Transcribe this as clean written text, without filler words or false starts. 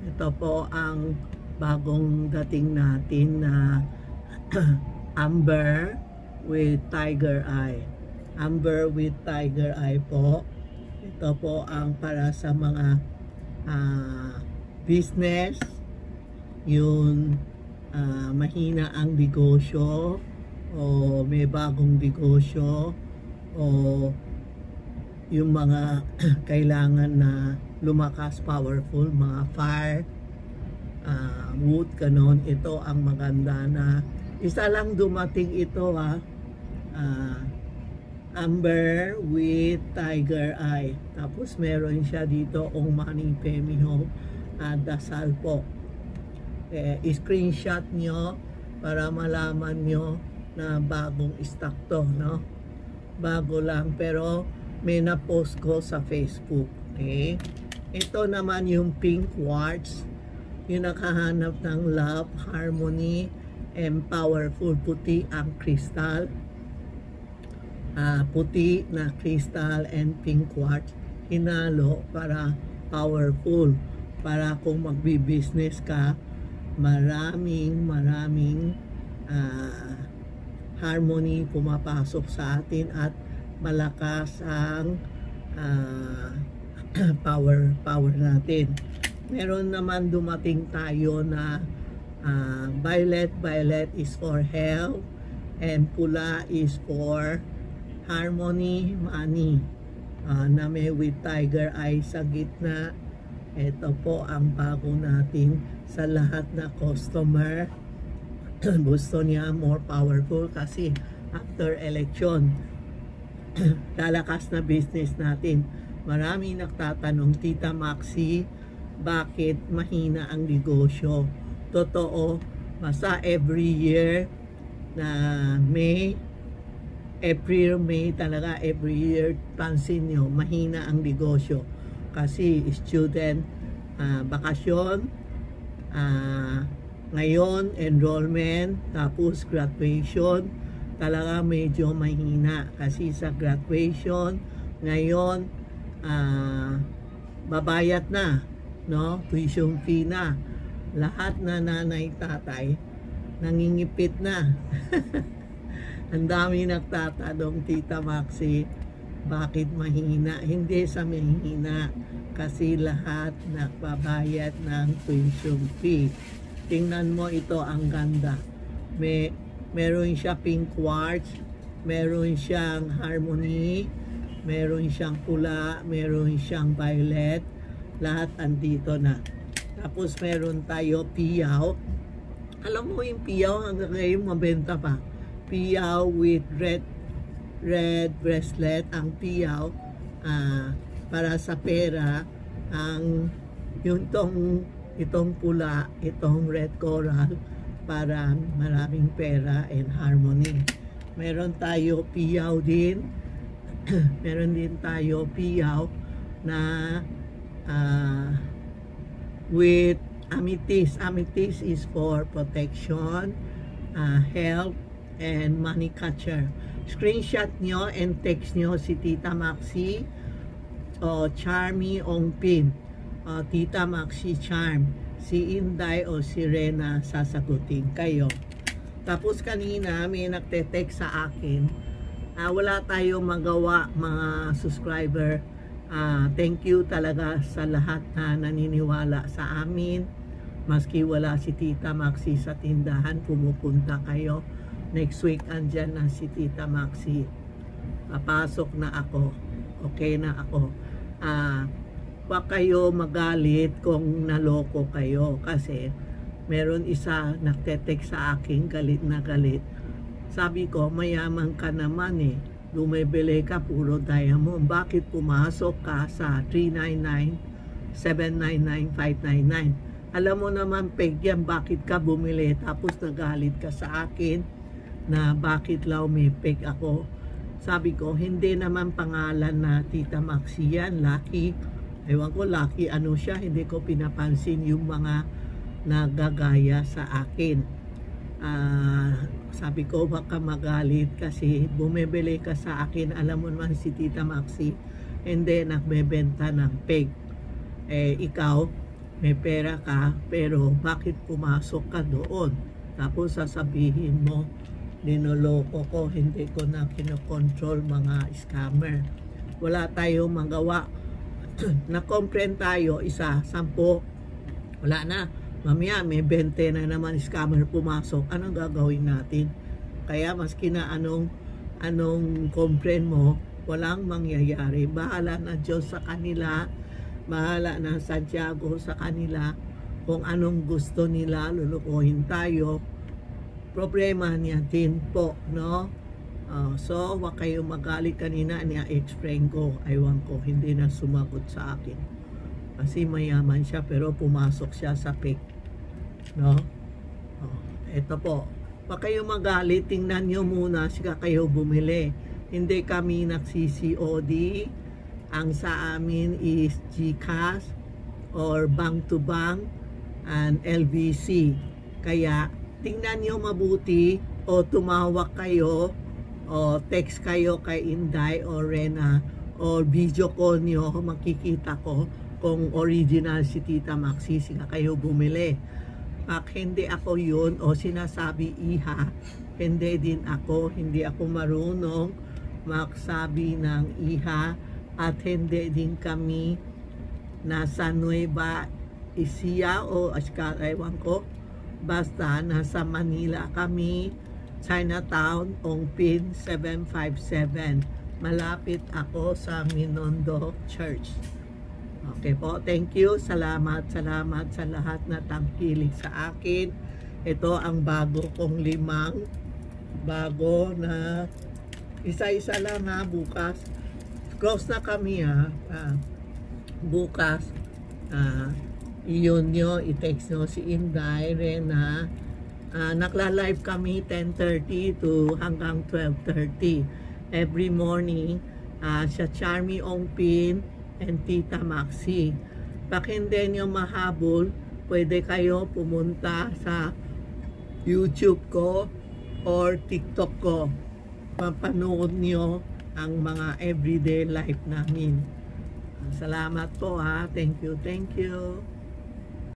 Ito po ang bagong dating natin na Amber with Tiger Eye. Amber with Tiger Eye po. Ito po ang para sa mga business, yung mahina ang negosyo o may bagong negosyo o yung mga kailangan na lumakas, powerful, mga fire, wood, ganon. Ito ang maganda na isa lang dumating ito Amber with Tiger Eye. Tapos meron siya dito ang Money Femino dasal po. Screenshot nyo para malaman nyo na bagong stock to, no? Bago lang pero may na-post ko sa Facebook. Okay? Ito naman yung pink quartz. Yung nakahanap ng love, harmony, and powerful. Puti ang crystal. Puti na crystal and pink quartz. Hinalo para powerful. Para kung magbi-business ka, maraming harmony pumapasok sa atin at malakas ang power natin. Meron naman dumating tayo na violet is for health and pula is for harmony, money, na may with Tiger Eye sa gitna. Ito po ang bago natin sa lahat na customer. Gusto niya more powerful kasi after election lalakas na business natin. Marami nagtatanong, Tita Maxi, bakit mahina ang negosyo? Totoo, basta every year na May, April, May talaga, every year, pansin nyo, mahina ang negosyo. Kasi student, bakasyon, ngayon, enrollment, tapos graduation, talaga medyo mahina kasi sa graduation ngayon babayad na, no? Tuition fee na, lahat na nanay tatay nangingipit na. Ang dami nagtatanong, Tita Maxi, bakit mahina? Hindi sa mahina kasi lahat nagbabayad ng tuition fee. Tingnan mo ito, ang ganda. Meron siya pink quartz, meron siyang harmony, meron siyang pula, meron siyang violet, lahat andito na. Tapos meron tayo piyaw. Alam mo yung piyaw hanggang ngayon mabenta pa. Piyaw with red bracelet. Ang piyaw para sa pera, ang yung itong pula, itong red coral para maraming pera and harmony. Meron tayo piyaw din. Meron din tayo piyaw na with amethyst. Amethyst is for protection, health, and money catcher. Screenshot nyo and text nyo si Tita Maxi o Charmy Ongpin. Tita Maxi Charm. Si Inday o si Rena sasagutin kayo. Tapos kanina may nagte-text sa akin, wala tayong magawa mga subscriber. Thank you talaga sa lahat na naniniwala sa amin. Maski wala si Tita Maxi sa tindahan, pumupunta kayo. Next week andyan na si Tita Maxi. Papasok na ako. Okay na ako. Huwag kayo magalit kung naloko kayo kasi meron isa nagte-text sa akin, galit na galit. Sabi ko, mayaman ka naman bumibili ka puro diamond, bakit pumasok ka sa 399, 799, 599? Alam mo naman peg yan, bakit ka bumili? Tapos nagalit ka sa akin na bakit law may peg ako. Sabi ko, hindi naman pangalan na Tita Maxi yan, Lucky. Ewan ko, Lucky ano siya, hindi ko pinapansin yung mga nagagaya sa akin. Sabi ko, baka magalit kasi bumibili ka sa akin, alam mo naman si Tita Maxi, hindi nagbebenta ng peg. Ikaw, may pera ka, pero bakit pumasok ka doon? Tapos sasabihin mo, ninoloko ko, hindi ko na kinokontrol mga scammer. Wala tayong magawa. Na-comprehend tayo, 1, 10, wala na. Mamaya may 20 na naman scammer pumasok. Anong gagawin natin? Kaya maski na anong comprehend mo, walang mangyayari. Bahala na Diyos sa kanila, bahala na Santiago sa kanila, kung anong gusto nila, lulukuhin tayo. Problema niya din po, no? So, wag kayong magalit. Kanina niya-explain ko, aywan ko, hindi na sumagot sa akin. Kasi mayaman siya, pero pumasok siya sa fake, no? Ito po, wag kayong magalit, tingnan nyo muna, sika kayo bumili. Hindi kami nagsi-COD. Ang sa amin is GCash or bank to bank and LVC. Kaya tingnan nyo mabuti, o tumawag kayo o text kayo kay Inday o Rena o video call nyo, makikita ko kung original si Tita Maxi, sika kayo bumili. Pag hindi ako yun o sinasabi iha, hindi din ako, hindi ako marunong magsabi ng iha, at hindi din kami nasa Nueva Ecija o ewan ko, basta nasa Manila kami, Chinatown, Ongpin 757. Malapit ako sa Minondo Church. Okay po, thank you. Salamat sa lahat na tangkilik sa akin. Ito ang bago kong 5 bago na isa-isa lang ha, bukas. Close na kami ha. Bukas, iyon nyo, i-text nyo si Inday, Rena. Nakla-live kami 10:30 to hanggang 12:30 every morning sa Charmy Ongpin and Tita Maxi. Pag hindi nyo mahabol, pwede kayo pumunta sa YouTube ko or TikTok ko. Papanood nyo ang mga everyday life namin. Salamat po ha. Thank you.